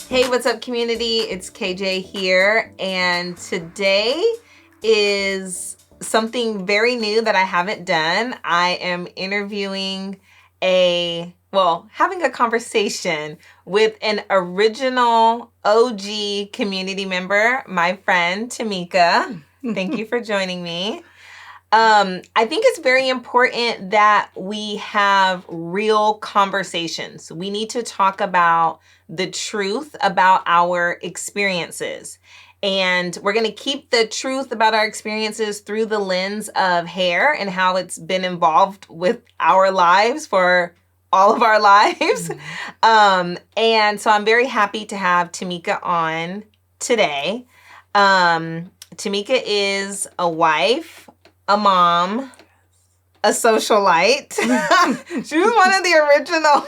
Hey, what's up, community? It's KJ here, and today is something very new that I haven't done. I am having a conversation with an original OG community member, my friend Tomeka. Thank you for joining me. I think it's very important that we have real conversations. We need to talk about the truth about our experiences. And we're going to keep the truth about our experiences through the lens of hair and how it's been involved with our lives for all of our lives. Mm-hmm. And so I'm very happy to have Tomeka on today. Tomeka is a wife, a mom, a socialite. She was one of the original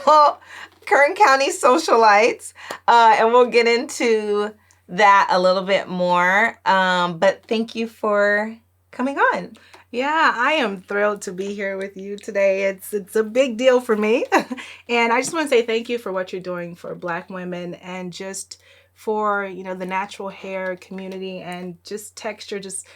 Kern County socialites. And we'll get into that a little bit more. But thank you for coming on. Yeah, I am thrilled to be here with you today. It's a big deal for me. And I just want to say thank you for what you're doing for Black women and just for, the natural hair community and just texture, just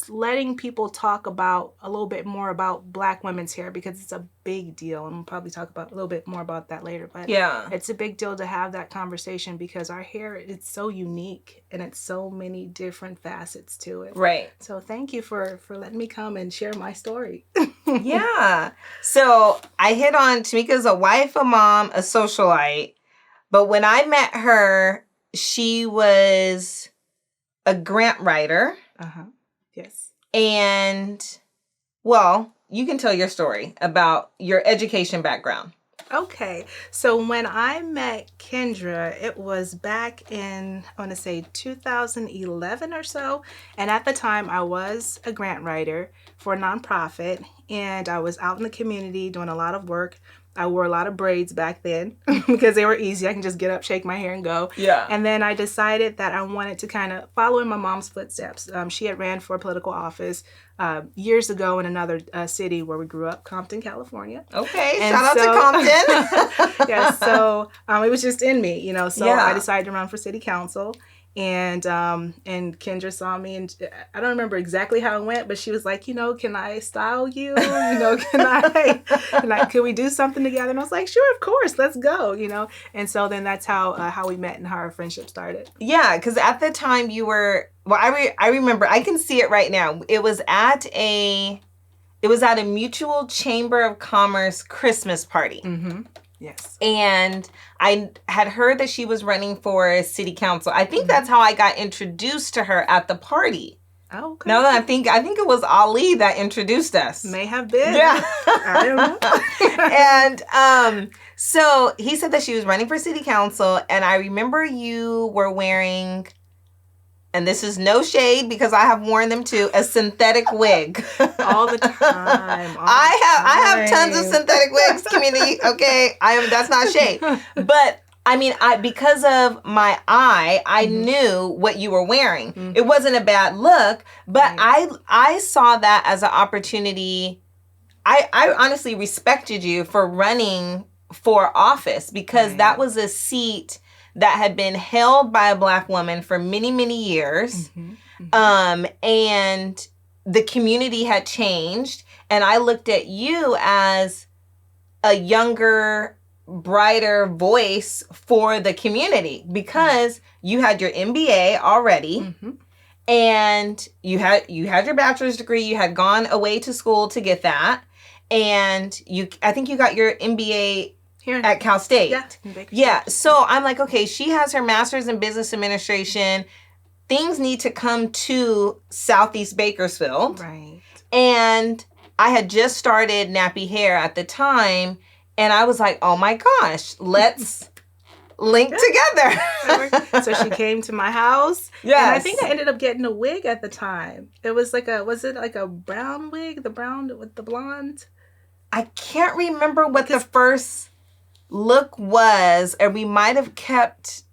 letting people talk about a little bit more about Black women's hair, because it's a big deal. And we'll probably talk about a little bit more about that later. But yeah, it's a big deal to have that conversation because our hair, it's so unique and it's so many different facets to it. Right. So thank you for letting me come and share my story. Yeah. So I hit on Tomeka's a wife, a mom, a socialite. But when I met her, she was a grant writer. Uh-huh. Yes. And, well, you can tell your story about your education background. Okay. So when I met Kendra, it was back in, I want to say 2011 or so. And at the time, I was a grant writer for a nonprofit. And I was out in the community doing a lot of work. I wore a lot of braids back then because they were easy. I can just get up, shake my hair, and go. Yeah. And then I decided that I wanted to kind of follow in my mom's footsteps. She had ran for political office years ago in another city where we grew up, Compton, California. Okay, and shout out to Compton. Yeah, so it was just in me, So yeah. I decided to run for city council. And Kendra saw me, and I don't remember exactly how it went, but she was like, can I style you? Can we do something together? And I was like, sure, of course, let's go, And so then that's how we met and how our friendship started. Yeah, because at the time you were, I remember, I can see it right now. It was at a Mutual Chamber of Commerce Christmas party. Mm-hmm. Yes. And I had heard that she was running for city council. I think that's how I got introduced to her at the party. Oh, okay. Now that I think it was Ali that introduced us. May have been. Yeah. I don't know. And so he said that she was running for city council. And I remember you were wearing, and this is no shade because I have worn them too, a synthetic wig. All the time. I have tons of synthetic wigs, community. Okay, that's not shade. But I mean, because of my eye, I knew what you were wearing. Mm-hmm. It wasn't a bad look, but I saw that as an opportunity. I honestly respected you for running for office because that was a seat that had been held by a Black woman for many, many years. Mm-hmm. Mm-hmm. And the community had changed. And I looked at you as a younger, brighter voice for the community because you had your MBA already. And you had your bachelor's degree. You had gone away to school to get that. And I think you got your MBA here at Cal State. Yeah. So I'm like, okay, she has her master's in business administration. Things need to come to Southeast Bakersfield. Right. And I had just started Knappy Hair at the time. And I was like, oh my gosh, let's link together. So she came to my house. Yes. And I think I ended up getting a wig at the time. It was was it like a brown wig? The brown with the blonde? I can't remember what the first look was, or we might have kept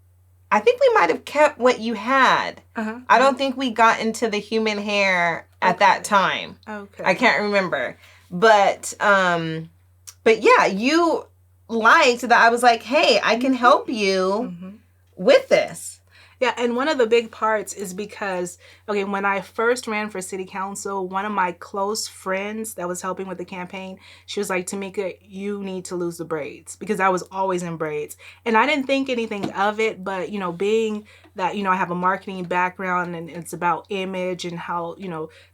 what you had. I don't think we got into the human hair at that time. Okay. I can't remember. But yeah, you liked that I was like, hey, I can help you with this. Yeah, and one of the big parts is because, okay, when I first ran for city council, one of my close friends that was helping with the campaign, she was like, Tomeka, you need to lose the braids, because I was always in braids. And I didn't think anything of it, but, being that, I have a marketing background and it's about image and how,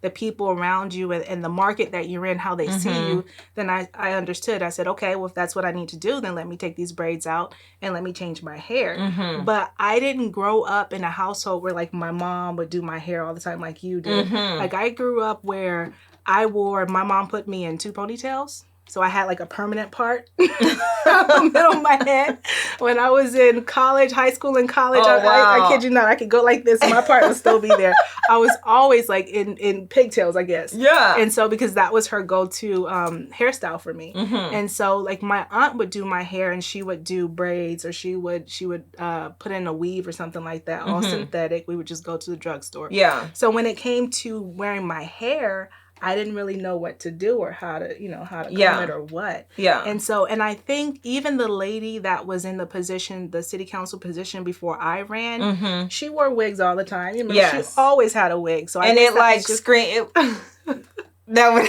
the people around you and the market that you're in, how they see you, then I understood. I said, okay, well, if that's what I need to do, then let me take these braids out and let me change my hair. But I didn't grow up in a household where like my mom would do my hair all the time like you did. Like I grew up where my mom put me in 2 ponytails. So I had like a permanent part in the middle of my head. When I was in college, high school and college, I kid you not, I could go like this and my part would still be there. I was always like in pigtails, I guess. Yeah. And so because that was her go-to hairstyle for me. And so like my aunt would do my hair and she would do braids, or she would put in a weave or something like that, all synthetic. We would just go to the drugstore. Yeah. So when it came to wearing my hair, I didn't really know what to do or how to comb it or what. Yeah. And I think even the lady that was in the position, the city council position before I ran, she wore wigs all the time. She always had a wig. So and it like screamed. That would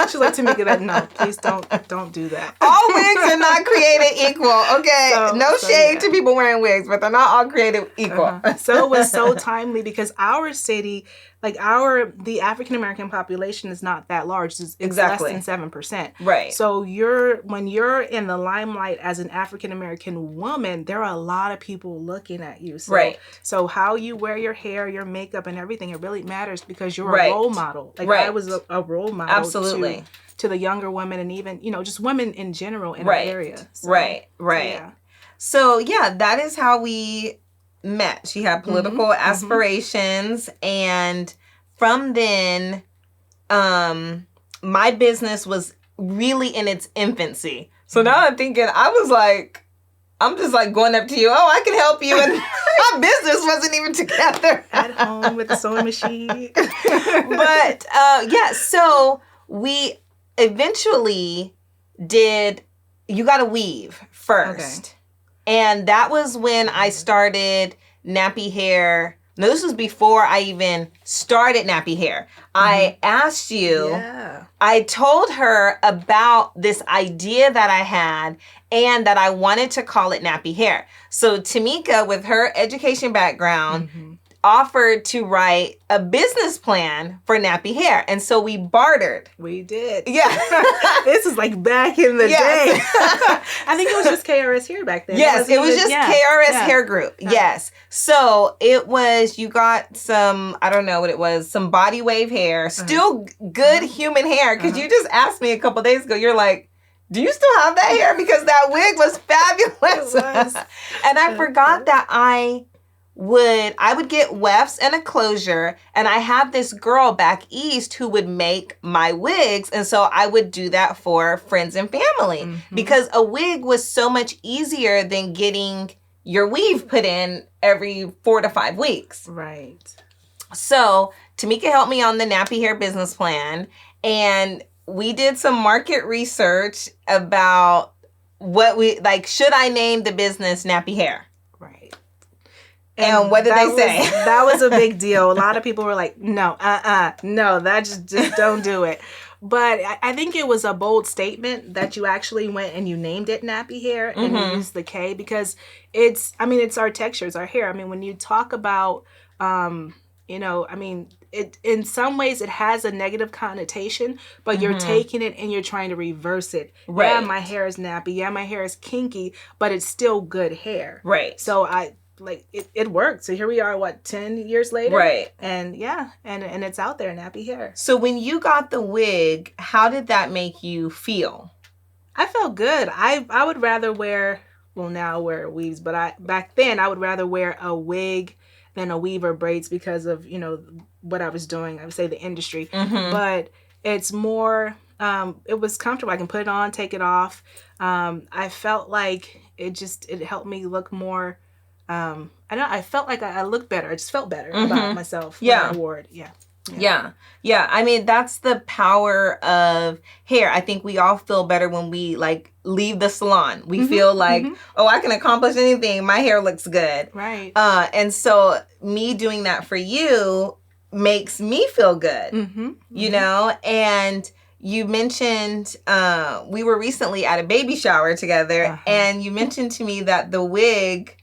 she's like, Tomeka, no, please don't do that. All wigs are not created equal. Okay, no shade to people wearing wigs, but they're not all created equal. So it was so timely because our city, like the African American population is not that large. It's less than 7%. Right. So when you're in the limelight as an African American woman, there are a lot of people looking at you. So, right. So how you wear your hair, your makeup, and everything, it really matters because you're a role model. Like I was a role model. Absolutely. To the younger women and even just women in general in our area. So, right. So that is how we met. She had political aspirations, and from then, my business was really in its infancy. So now I'm thinking, I'm just like going up to you, oh, I can help you, and my business wasn't even together. At home with the sewing machine. But so we eventually you got to weave first. Okay. And that was when I started Knappy Hair. No, this was before I even started Knappy Hair. I asked you, I told her about this idea that I had and that I wanted to call it Knappy Hair. So Tomeka, with her education background, offered to write a business plan for Knappy Hair. And so we bartered. We did. Yeah. This is like back in the day. I think it was just KRS Hair back then. Yes, it was just KRS Hair Group. Yes. So it was, you got some, I don't know what it was, some body wave hair, still good human hair. Because you just asked me a couple days ago, you're like, do you still have that hair? Because that wig was fabulous. It was. And I forgot that I would get wefts and a closure, and I had this girl back east who would make my wigs, and so I would do that for friends and family because a wig was so much easier than getting your weave put in every 4 to 5 weeks. Right. So Tomeka helped me on the Knappy Hair business plan, and we did some market research about what should I name the business Knappy Hair? And what did they say? That was a big deal. A lot of people were like, no, that just don't do it. But I think it was a bold statement that you actually went and you named it Knappy Hair and you used the K because it's our texture, it's our hair. I mean, when you talk about, it in some ways it has a negative connotation, but you're taking it and you're trying to reverse it. Right. Yeah, my hair is nappy. Yeah, my hair is kinky, but it's still good hair. Right. So it worked. So here we are, 10 years later? Right. And and it's out there, Knappy Hair. So when you got the wig, how did that make you feel? I felt good. I would rather wear, now I wear weaves, but back then I would rather wear a wig than a weave or braids because of, what I was doing. I would say the industry. But it's more, it was comfortable. I can put it on, take it off. I felt like it helped me look more, I felt like I looked better. I just felt better about myself when I wore it. Yeah. Yeah. I mean, that's the power of hair. I think we all feel better when we like leave the salon. We feel like, oh, I can accomplish anything. My hair looks good. Right. And so me doing that for you makes me feel good, you know? And you mentioned, we were recently at a baby shower together, and you mentioned to me that the wig,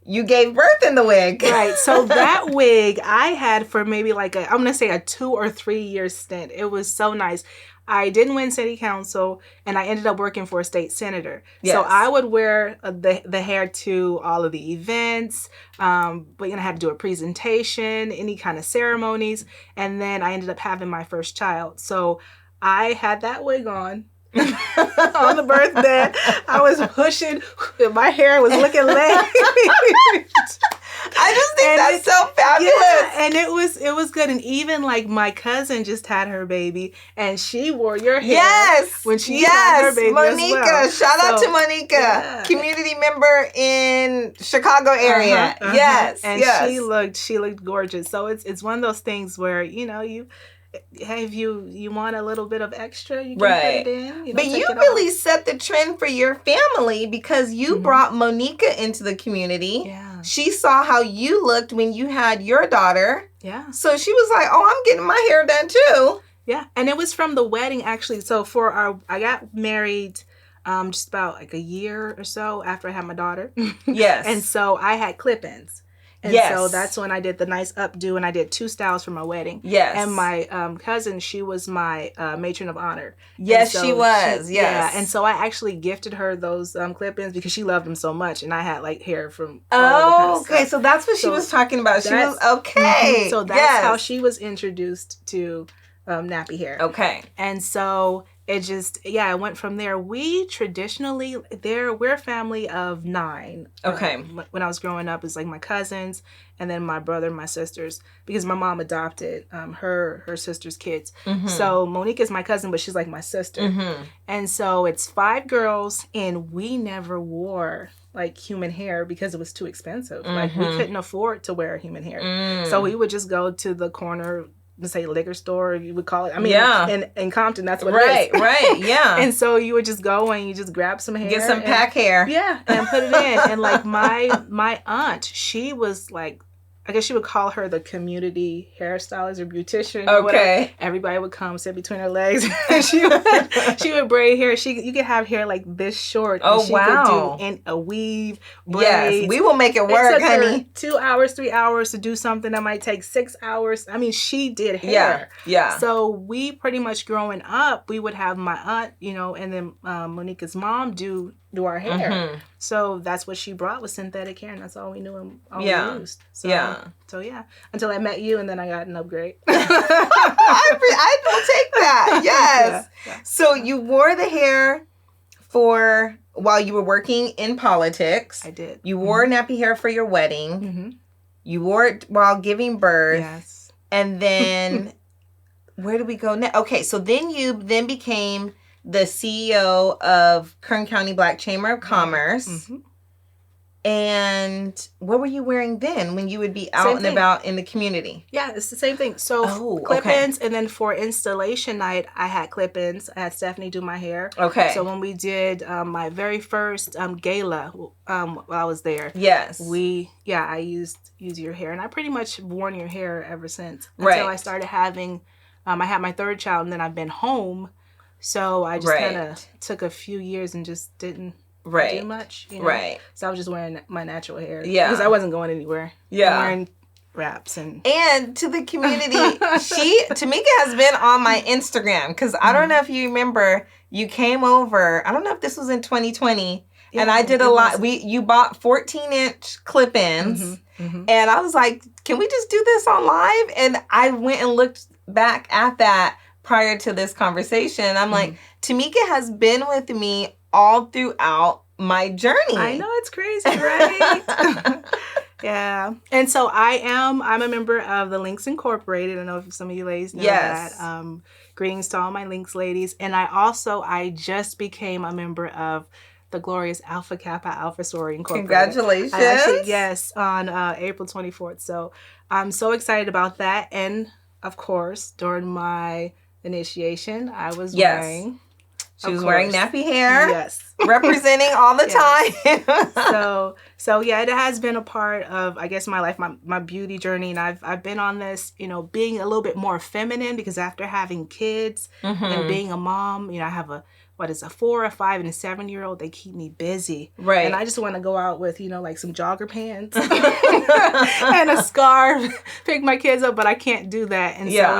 you gave birth in the wig. Right. So that wig I had for maybe like I'm going to say a 2 or 3 year stint. It was so nice. I didn't win city council, and I ended up working for a state senator. Yes. So I would wear the hair to all of the events, but I had to do a presentation, any kind of ceremonies, and then I ended up having my first child. So I had that wig on. On the birthday, I was pushing, my hair was looking late. I just think that's so fabulous. Yeah, and it was good. And even like my cousin just had her baby, and she wore your hair when she had her baby. Monica, as well. Shout out to Monica, community member in Chicago area. Yes, and she looked gorgeous. So it's one of those things where if you want a little bit of extra, you can put it in. But you really set the trend for your family because you brought Monica into the community. Yeah. She saw how you looked when you had your daughter. Yeah. So she was like, oh, I'm getting my hair done too. Yeah. And it was from the wedding, actually. So I got married just about like a year or so after I had my daughter. Yes. And so I had clip-ins. And so that's when I did the nice updo, and I did 2 styles for my wedding. Yes. And my cousin, she was my matron of honor. Yes, she was. Yeah. And so I actually gifted her those clip-ins because she loved them so much. And I had like hair from all the okay. So that's what she was talking about. She was, okay. So that's how she was introduced to nappy hair. Okay. And so it just, I went from there. We traditionally, we're a family of 9. Okay. When I was growing up, it's like my cousins and then my brother and my sisters, because my mom adopted her sister's kids. So Monica's my cousin, but she's like my sister. And so it's 5 girls, and we never wore like human hair because it was too expensive. Like we couldn't afford to wear human hair. So we would just go to the corner, say liquor store, you would call it. I mean, in Compton, that's what it is. Right, yeah. And so you would just go and you just grab some hair. Get some pack hair. Yeah, and put it in. And like my aunt, she was like, I guess you would call her the community hairstylist or beautician. Okay. Everybody would come, sit between her legs, and she would braid hair. You could have hair like this short. Oh, and she wow. could do in a weave, braids. Yes, we will make it work, honey. 2 hours, 3 hours to do something that might take 6 hours. I mean, she did hair. Yeah. So we pretty much growing up, we would have my aunt, and then Monica's mom do our hair. So that's what she brought, was synthetic hair, and that's all we knew and all we used. So until I met you, and then I got an upgrade. I will take that. Yes. Yeah. So you wore the hair while you were working in politics. I did. You wore nappy hair for your wedding. You wore it while giving birth. Yes. And then where do we go next? Okay, so then you became the CEO of Kern County Black Chamber of Commerce. And what were you wearing then when you would be out and about in the community? Yeah, it's the same thing. So clip-ins, and then for installation night, I had clip-ins. I had Stephanie do my hair. Okay. So when we did my very first gala while I was there, I used your hair. And I pretty much worn your hair ever since. Until I started having, I had my 3rd child, and then I've been home. So I just kind of took a few years and just didn't do much, So I was just wearing my natural hair. Yeah. Because I wasn't going anywhere. Yeah. I'm wearing wraps and to the community. Tomeka has been on my Instagram, because I don't know if you remember, you came over, I don't know if this was in 2020, and I did a lot. You bought 14-inch clip-ins, and I was like, can we just do this on live? And I went and looked back at that prior to this conversation. I'm like, Tomeka has been with me all throughout my journey. I know, it's crazy, right? Yeah. And so I'm a member of the Links Incorporated. I don't know if some of you ladies know that. Greetings to all my Links ladies. And I just became a member of the glorious Alpha Kappa Alpha Sorority Incorporated. Congratulations. On April 24th. So I'm so excited about that. And of course, during my initiation, I was Yes. wearing... She was wearing nappy hair. Yes. Representing all the time. So yeah, it has been a part of, I guess, my life, my beauty journey. And I've been on this, you know, being a little bit more feminine, because after having kids and being a mom, you know, I have a 4, a 5, and a 7-year-old. They keep me busy. Right. And I just want to go out with, you know, like some jogger pants and a scarf, pick my kids up, but I can't do that. And so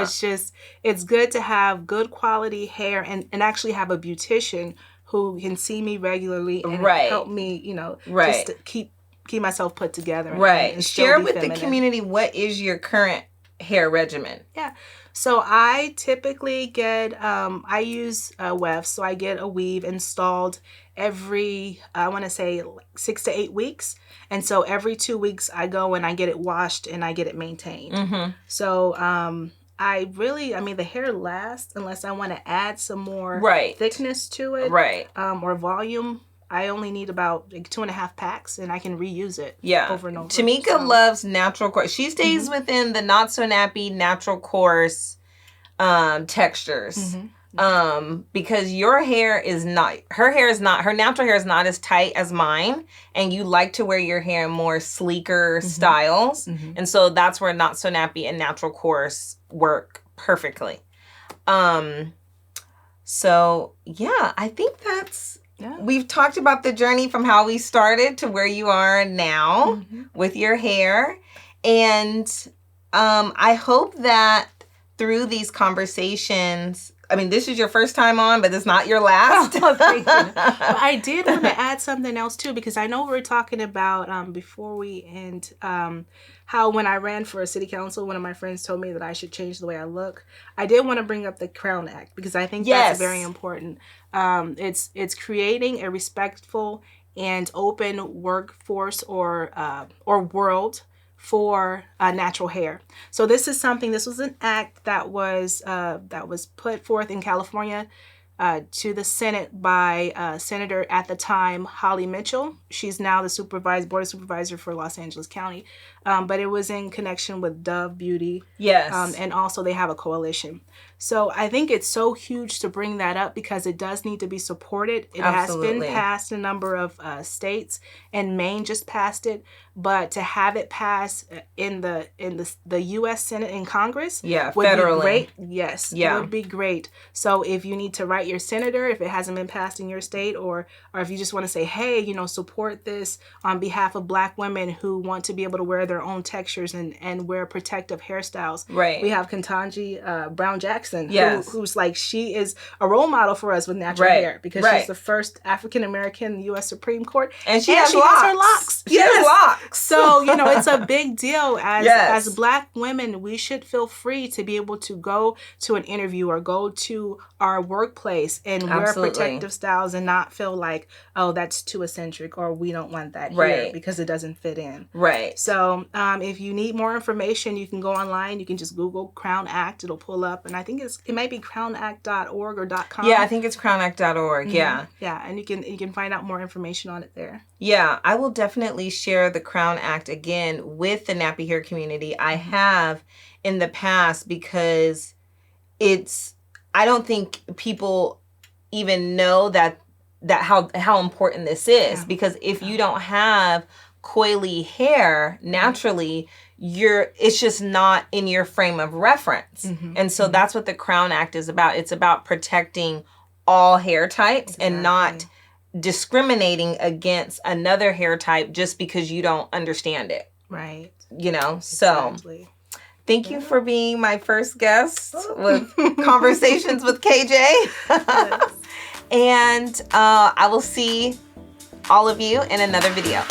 it's good to have good quality hair and actually have a beautician who can see me regularly and help me, you know, just to keep myself put together. And Share with the community, what is your current hair regimen? Yeah. So I typically get, I use wefts. So I get a weave installed every, I want to say 6 to 8 weeks. And so every 2 weeks I go and I get it washed and I get it maintained. So the hair lasts unless I want to add some more thickness to it. Or volume. I only need about 2.5 packs, and I can reuse it over and over. Tomeka loves natural coarse. She stays within the not so nappy, natural coarse textures. Because her natural hair is not as tight as mine, and you like to wear your hair in more sleeker styles. And so that's where not so nappy and natural coarse work perfectly. So yeah, I think that's... We've talked about the journey from how we started to where you are now with your hair. And I hope that through these conversations, I mean, this is your first time on, but it's not your last. Oh, thank you. But I did want to add something else too, because I know we were talking about before we end, how when I ran for a city council, one of my friends told me that I should change the way I look. I did want to bring up the Crown Act, because I think that's very important. It's creating a respectful and open workforce or world for natural hair. So this was an act that was put forth in California to the Senate by Senator at the time, Holly Mitchell. She's now the board supervisor for Los Angeles County. But it was in connection with Dove Beauty. Yes. And also they have a coalition. So I think it's so huge to bring that up, because it does need to be supported. It has been passed in a number of states, and Maine just passed it. But to have it pass in the U.S. Senate and Congress would federally. be great. Yes, it would be great. So if you need to write your senator, if it hasn't been passed in your state, or if you just want to say, hey, you know, support this on behalf of Black women who want to be able to wear their own textures and wear protective hairstyles. We have Ketanji Brown Jackson, who's like, she is a role model for us with natural hair, because she's the first African American in the U.S. Supreme Court, and she has her locks. She has locks. So, you know, it's a big deal. As Black women, we should feel free to be able to go to an interview or go to our workplace and wear protective styles and not feel like, oh, that's too eccentric, or we don't want that here because it doesn't fit in. So if you need more information, you can go online. You can just Google Crown Act. It'll pull up. And I think it might be crownact.org or .com. Yeah, I think it's crownact.org. Yeah. Yeah, and you can find out more information on it there. Yeah, I will definitely share the Crown Act again with the nappy hair community. I have in the past, because I don't think people even know that how important this is, because if you don't have coily hair naturally, it's just not in your frame of reference. And so that's what the Crown Act is about. It's about protecting all hair types and not discriminating against another hair type just because you don't understand it. You know, so thank you for being my first guest with Conversations with KJ. And I will see all of you in another video.